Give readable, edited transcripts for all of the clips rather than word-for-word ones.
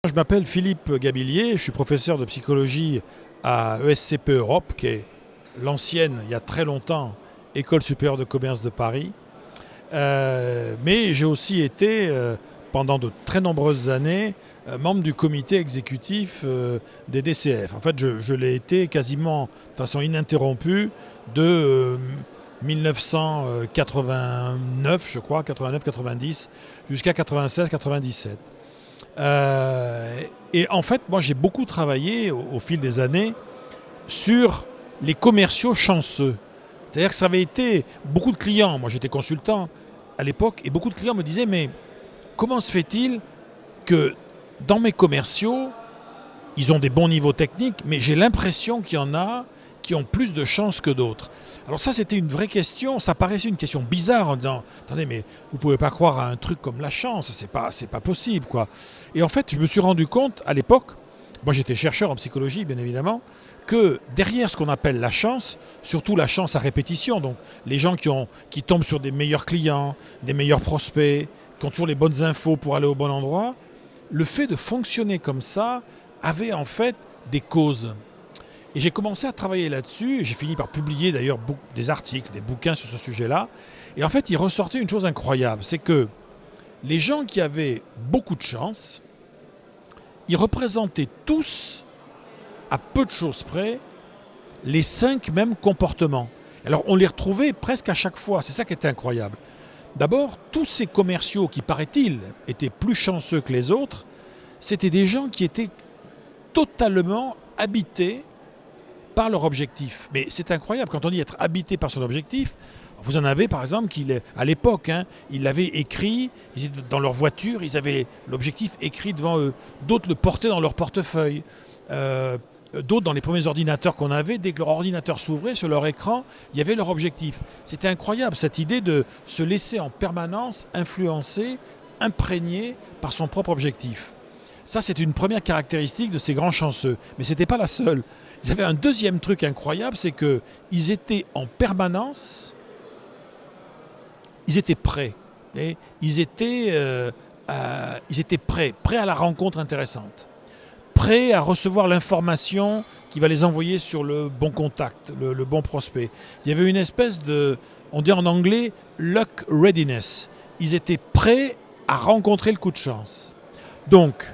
Je m'appelle Philippe Gabillier, je suis professeur de psychologie à ESCP Europe, qui est l'ancienne, il y a très longtemps, École supérieure de commerce de Paris. Mais j'ai aussi été, pendant de très nombreuses années, membre du comité exécutif des DCF. En fait, je l'ai été quasiment de façon ininterrompue de 1989, je crois, 89-90, jusqu'à 96-97. Et en fait, moi, j'ai beaucoup travaillé au fil des années sur les commerciaux chanceux. C'est-à-dire que ça avait été beaucoup de clients. Moi, j'étais consultant à l'époque et beaucoup de clients me disaient, mais comment se fait-il que dans mes commerciaux, ils ont des bons niveaux techniques, mais j'ai l'impression qu'il y en a qui ont plus de chance que d'autres. Alors ça, c'était une vraie question. Ça paraissait une question bizarre en disant, attendez, mais vous pouvez pas croire à un truc comme la chance, c'est pas possible, quoi. Et en fait, je me suis rendu compte à l'époque, moi j'étais chercheur en psychologie, bien évidemment, que derrière ce qu'on appelle la chance, surtout la chance à répétition, donc les gens qui tombent sur des meilleurs clients, des meilleurs prospects, qui ont toujours les bonnes infos pour aller au bon endroit, le fait de fonctionner comme ça avait en fait des causes. Et j'ai commencé à travailler là-dessus, et j'ai fini par publier d'ailleurs des articles, des bouquins sur ce sujet-là. Et en fait, il ressortait une chose incroyable, c'est que les gens qui avaient beaucoup de chance, ils représentaient tous, à peu de choses près, les 5 mêmes comportements. Alors on les retrouvait presque à chaque fois, c'est ça qui était incroyable. D'abord, tous ces commerciaux qui, paraît-il, étaient plus chanceux que les autres, c'était des gens qui étaient totalement habités par leur objectif. Mais c'est incroyable, quand on dit être habité par son objectif, vous en avez par exemple qui, à l'époque, ils l'avaient écrit, ils étaient dans leur voiture, ils avaient l'objectif écrit devant eux. D'autres le portaient dans leur portefeuille. D'autres, dans les premiers ordinateurs qu'on avait, dès que leur ordinateur s'ouvrait, sur leur écran, il y avait leur objectif. C'était incroyable, cette idée de se laisser en permanence influencer, imprégner par son propre objectif. Ça, c'est une première caractéristique de ces grands chanceux. Mais ce n'était pas la seule. Ils avaient un deuxième truc incroyable, c'est qu'ils étaient en permanence, ils étaient prêts. Et ils étaient prêts à la rencontre intéressante, prêts à recevoir l'information qui va les envoyer sur le bon contact, le bon prospect. Il y avait une espèce de, on dit en anglais, luck readiness. Ils étaient prêts à rencontrer le coup de chance. Donc,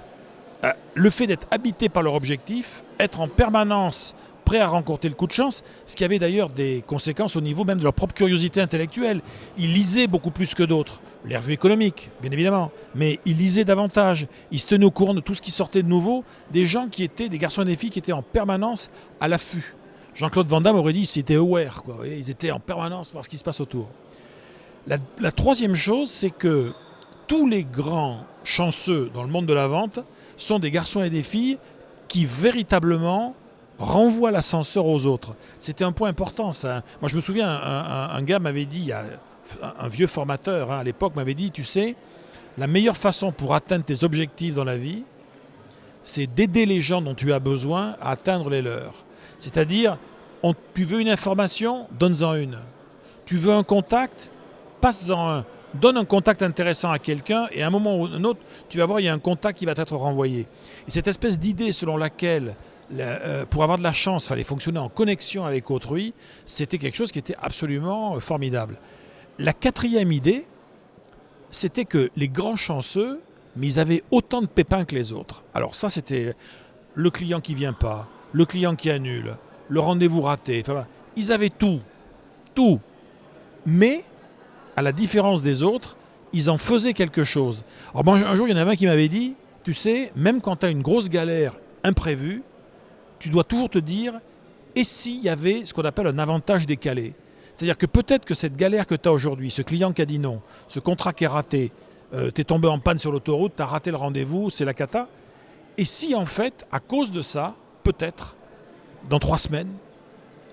le fait d'être habité par leur objectif, être en permanence prêt à rencontrer le coup de chance, ce qui avait d'ailleurs des conséquences au niveau même de leur propre curiosité intellectuelle. Ils lisaient beaucoup plus que d'autres, les revues économiques, bien évidemment, mais ils lisaient davantage. Ils se tenaient au courant de tout ce qui sortait de nouveau, des gens qui étaient, des garçons et des filles qui étaient en permanence à l'affût. Jean-Claude Van Damme aurait dit qu'ils étaient aware, quoi. Ils étaient en permanence voir ce qui se passe autour. La troisième chose, c'est que tous les grands chanceux dans le monde de la vente sont des garçons et des filles qui véritablement renvoient l'ascenseur aux autres. C'était un point important, ça. Moi, je me souviens, un gars m'avait dit, un vieux formateur à l'époque m'avait dit, tu sais, la meilleure façon pour atteindre tes objectifs dans la vie, c'est d'aider les gens dont tu as besoin à atteindre les leurs. C'est-à-dire, tu veux une information, donne-en une. Tu veux un contact, passe-en un. Donne un contact intéressant à quelqu'un et à un moment ou un autre, tu vas voir, il y a un contact qui va t'être renvoyé. Et cette espèce d'idée selon laquelle, pour avoir de la chance, il fallait fonctionner en connexion avec autrui, c'était quelque chose qui était absolument formidable. La quatrième idée, c'était que les grands chanceux, mais ils avaient autant de pépins que les autres. Alors ça, c'était le client qui ne vient pas, le client qui annule, le rendez-vous raté. Enfin, ils avaient tout, tout. Mais à la différence des autres, ils en faisaient quelque chose. Alors moi, un jour, il y en avait un qui m'avait dit, tu sais, même quand tu as une grosse galère imprévue, tu dois toujours te dire, et s'il y avait ce qu'on appelle un avantage décalé? C'est-à-dire que peut-être que cette galère que tu as aujourd'hui, ce client qui a dit non, ce contrat qui est raté, tu es tombé en panne sur l'autoroute, tu as raté le rendez-vous, c'est la cata. Et si en fait, à cause de ça, peut-être, dans 3 semaines,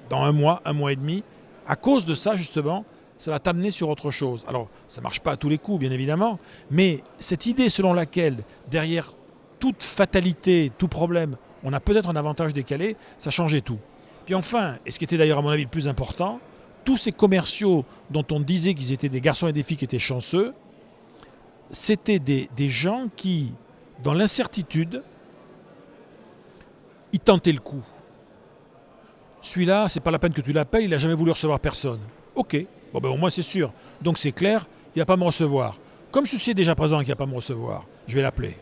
dans un mois et demi, à cause de ça justement, ça va t'amener sur autre chose. Alors, ça ne marche pas à tous les coups, bien évidemment, mais cette idée selon laquelle, derrière toute fatalité, tout problème, on a peut-être un avantage décalé, ça changeait tout. Puis enfin, et ce qui était d'ailleurs à mon avis le plus important, tous ces commerciaux dont on disait qu'ils étaient des garçons et des filles qui étaient chanceux, c'était des gens qui Dans l'incertitude, il tentait le coup. Celui-là, c'est pas la peine que tu l'appelles, il n'a jamais voulu recevoir personne. Ok, bon ben au moins c'est sûr. Donc c'est clair, il ne va pas me recevoir. Comme je suis déjà présent qu'il ne va pas me recevoir, je vais l'appeler.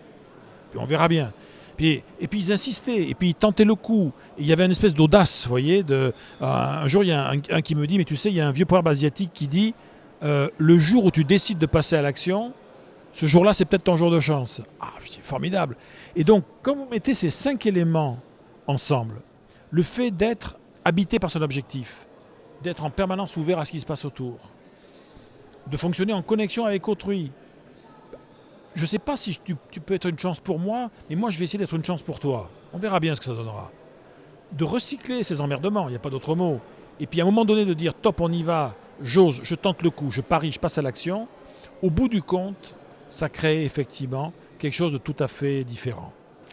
Puis on verra bien. Et puis ils insistaient, et puis ils tentaient le coup. Et il y avait une espèce d'audace, vous voyez. Un jour, il y a un qui me dit, mais tu sais, il y a un vieux proverbe asiatique qui dit, le jour où tu décides de passer à l'action, ce jour-là, c'est peut-être ton jour de chance. Ah, je dis, formidable. Et donc, quand vous mettez ces 5 éléments ensemble, le fait d'être habité par son objectif, d'être en permanence ouvert à ce qui se passe autour, de fonctionner en connexion avec autrui. Je ne sais pas si tu peux être une chance pour moi, mais moi je vais essayer d'être une chance pour toi. On verra bien ce que ça donnera. De recycler ces emmerdements, il n'y a pas d'autre mot. Et puis à un moment donné de dire top, on y va, j'ose, je tente le coup, je parie, je passe à l'action. Au bout du compte, ça crée effectivement quelque chose de tout à fait différent.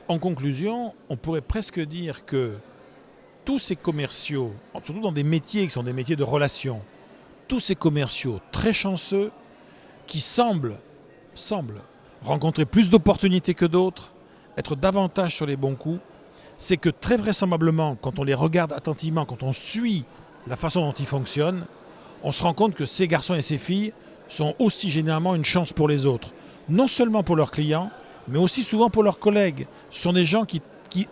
En conclusion, on pourrait presque dire que tous ces commerciaux, surtout dans des métiers qui sont des métiers de relations, tous ces commerciaux très chanceux qui semblent rencontrer plus d'opportunités que d'autres, être davantage sur les bons coups, c'est que très vraisemblablement, quand on les regarde attentivement, quand on suit la façon dont ils fonctionnent, on se rend compte que ces garçons et ces filles sont aussi généralement une chance pour les autres. Non seulement pour leurs clients, mais aussi souvent pour leurs collègues. Ce sont des gens qui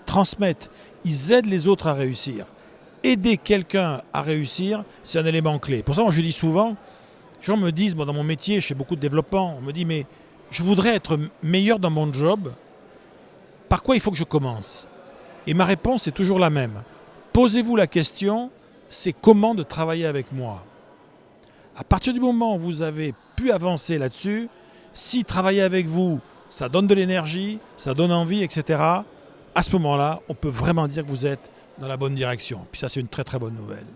transmettent, ils aident les autres à réussir. Aider quelqu'un à réussir, c'est un élément clé. Pour ça, moi, je dis souvent, les gens me disent, moi, dans mon métier, je fais beaucoup de développement, on me dit, mais je voudrais être meilleur dans mon job, par quoi il faut que je commence? Et ma réponse est toujours la même. Posez-vous la question, c'est comment de travailler avec moi? À partir du moment où vous avez pu avancer là-dessus, si travailler avec vous, ça donne de l'énergie, ça donne envie, etc., à ce moment-là, on peut vraiment dire que vous êtes dans la bonne direction. Puis ça, c'est une très très bonne nouvelle.